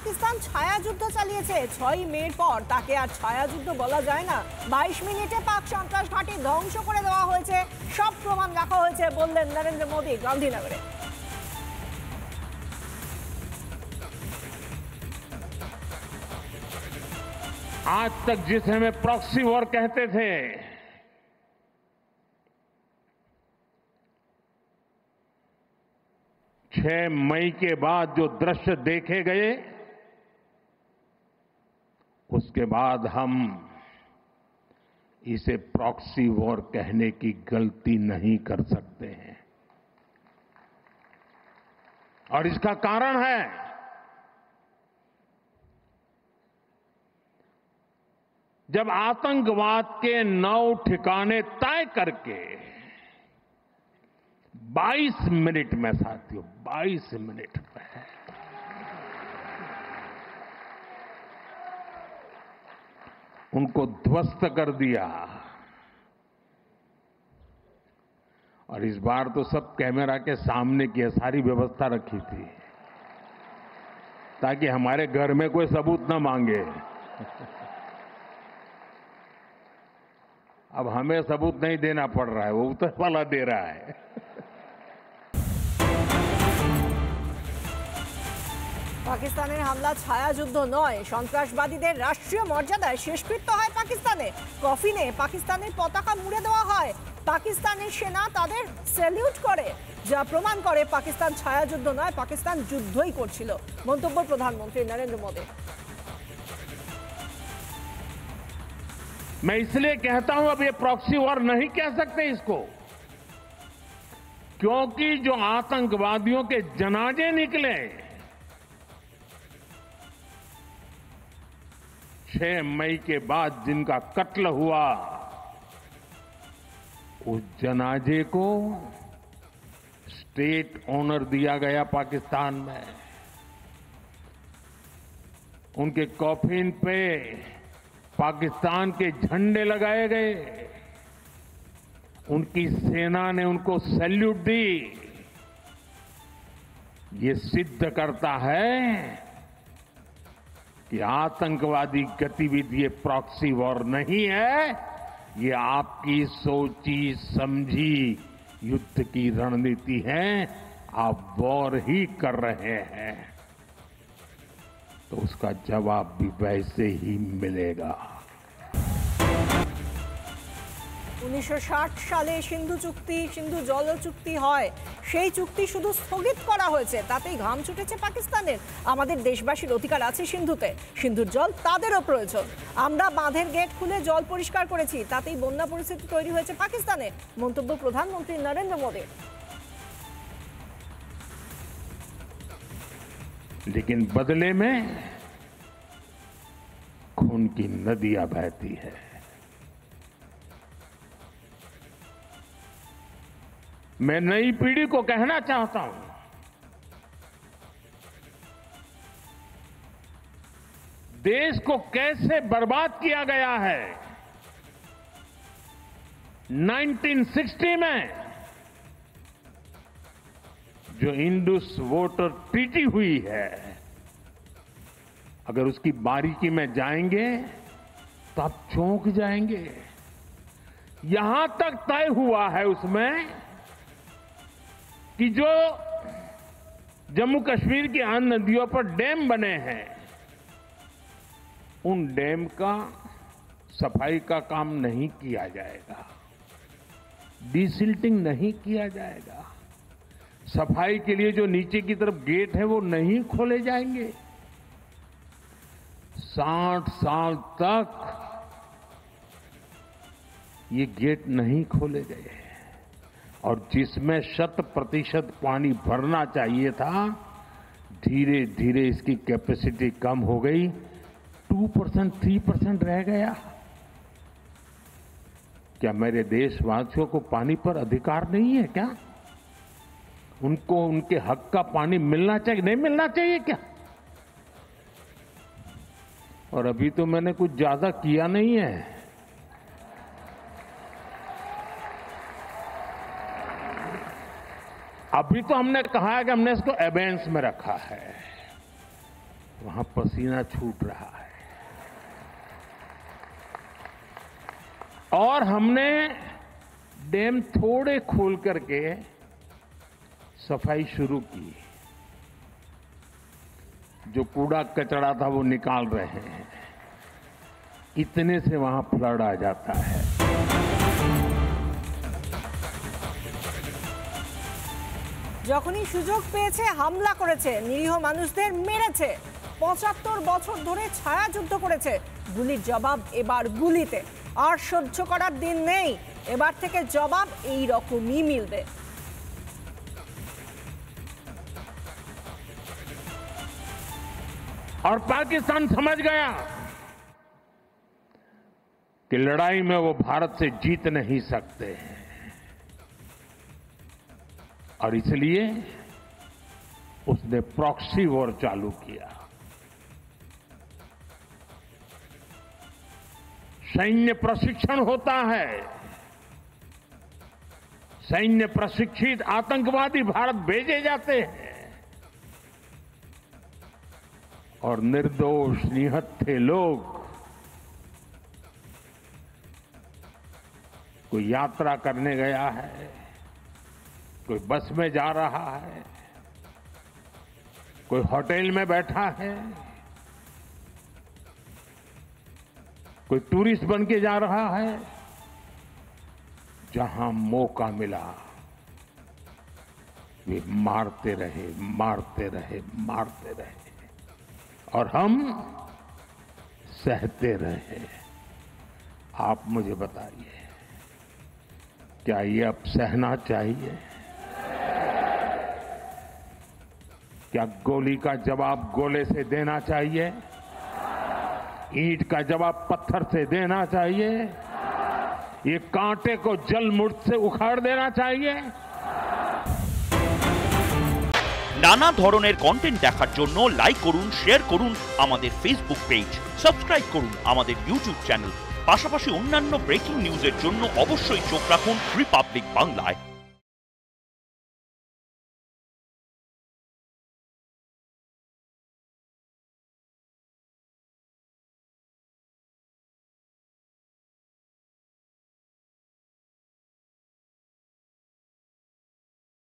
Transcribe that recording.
পাকিস্তান ছায়াযুদ্ধ চালিয়েছে। 6 মের পর তাকে আর ছায়াযুদ্ধ বলা যায় না। 22 মিনিটে পাক সন্ত্রাস ঘাঁটি ধ্বংস করে দেওয়া হয়েছে, সব প্রমাণ রাখা হয়েছে, বললেন নরেন্দ্র মোদী গান্ধীনগরে। आज तक जिसे हमें प्रॉक्सी वॉर कहते थे, छह मई के बाद जो दृश्य देखे गए, उसके बाद हम इसे प्रॉक्सी वॉर कहने की गलती नहीं कर सकते हैं। और इसका कारण है जब आतंकवाद के 9 ठिकाने तय करके 22 मिनट में, साथियों 22 मिनट में उनको ध्वस्त कर दिया। और इस बार तो सब कैमरा के सामने की सारी व्यवस्था रखी थी ताकि हमारे घर में कोई सबूत न मांगे। अब हमें सबूत नहीं देना पड़ रहा है, वो ऊपर वाला दे रहा है। পাকিস্তানের হামলা ছায়াযুদ্ধ নয়, সন্ত্রাসবাদীদের রাষ্ট্রীয় মর্যাদায় শেষকৃত্য হয় পাকিস্তানে। কফিনে পাকিস্তানের পতাকা মুড়ে দেওয়া হয়, পাকিস্তানের সেনা তাদের স্যালিউট করে, যা প্রমাণ করে পাকিস্তান ছায়াযুদ্ধ নয়, পাকিস্তান যুদ্ধই করছিল। মন্তব্য প্রধানমন্ত্রী নরেন্দ্র মোদী। मैं इसलिए कहता हूं अब ये प्रॉक्सी वॉर नहीं कह सकते इसको, क्योंकि जो आतंकवादियों के जनाजे निकले 6 मई के बाद जिनका कत्ल हुआ, उस जनाजे को स्टेट ऑनर दिया गया पाकिस्तान में। उनके कॉफिन पे पाकिस्तान के झंडे लगाए गए, उनकी सेना ने उनको सैल्यूट दी। ये सिद्ध करता है कि आतंकवादी गतिविधि ये प्रॉक्सी वॉर नहीं है, ये आपकी सोची समझी युद्ध की रणनीति है। आप वॉर ही कर रहे हैं तो उसका जवाब भी वैसे ही मिलेगा। 1960 সালে সিন্ধু জল চুক্তি হয়, সেই চুক্তি শুধু স্থগিত করা হয়েছে, তাতেই ঘাম ছুটেছে পাকিস্তানের। আমাদের দেশবাসীর অধিকার আছে সিন্ধুতে, সিন্ধুর জল তাদেরও প্রয়োজন। আমরা বাঁধের গেট খুলে জল পরিষ্কার করেছি, তাতেই বন্যা পরিস্থিতি তৈরি হয়েছে পাকিস্তানে। মন্তব্য প্রধানমন্ত্রী নরেন্দ্র মোদী। लेकिन बदले में खून की नदियां बहती है। मैं नई पीढ़ी को कहना चाहता हूं, देश को कैसे बर्बाद किया गया है। 1960 में जो इंडस वाटर ट्रीटी हुई है, अगर उसकी बारीकी में जाएंगे तो आप चौंक जाएंगे। यहां तक तय हुआ है उसमें कि जो जम्मू कश्मीर की अन्य नदियों पर डैम बने हैं, उन डैम का सफाई का काम नहीं किया जाएगा, डिसिल्टिंग नहीं किया जाएगा, सफाई के लिए जो नीचे की तरफ गेट है वो नहीं खोले जाएंगे। 60 साल तक ये गेट नहीं खोले गए और जिसमें 100% पानी भरना चाहिए था, धीरे धीरे इसकी कैपेसिटी कम हो गई, 2% 3% रह गया। क्या मेरे देशवासियों को पानी पर अधिकार नहीं है क्या? उनको उनके हक का पानी मिलना चाहिए, नहीं मिलना चाहिए क्या? और अभी तो मैंने कुछ ज्यादा किया नहीं है। अभी तो हमने कहा है कि हमने इसको एबेंस में रखा है। वहां पसीना छूट रहा है। और हमने डैम थोड़े खोल करके सफाई शुरू की। जो कूड़ा कचरा था वो निकाल रहे हैं। इतने से वहां फ्लड आ जाता है। যখনই সুযোগ পেয়েছে হামলা করেছে, নিরীহ মানুষদের মেরেছে। ৭৫ বছর ধরে ছায়া যুদ্ধ করেছে। গুলির জবাব এবার গুলিতে। আর সহ্য করার দিন নেই। এবার থেকে জবাব এই রকমই মিলবে। और पाकिस्तान समझ गया कि लड़ाई में वो भारत से जीत नहीं सकते हैं, और इसलिए उसने प्रॉक्सी वॉर चालू किया। सैन्य प्रशिक्षण होता है। सैन्य प्रशिक्षित आतंकवादी भारत भेजे जाते हैं और निर्दोष निहत्थे लोग कोई यात्रा करने गया है, कोई बस में जा रहा है, कोई होटल में बैठा है, कोई टूरिस्ट बन के जा रहा है। जहां मौका मिला वे मारते रहे, मारते रहे, मारते रहे, और हम सहते रहे। आप मुझे बताइए, क्या ये अब सहना चाहिए? क्या गोली का जवाब गोले से देना चाहिए? ईंट का जवाब पत्थर से देना चाहिए? ये कांटे को जलमुर्द से उखाड़ देना चाहिए? নানা ধরনের কন্টেন্ট দেখার জন্য লাইক করুন, শেয়ার করুন আমাদের ফেসবুক পেজ, সাবস্ক্রাইব করুন আমাদের ইউটিউব চ্যানেল। পাশাপাশি অন্যান্য ব্রেকিং নিউজের জন্য অবশ্যই চোখ রাখুন রিপাবলিক বাংলায়।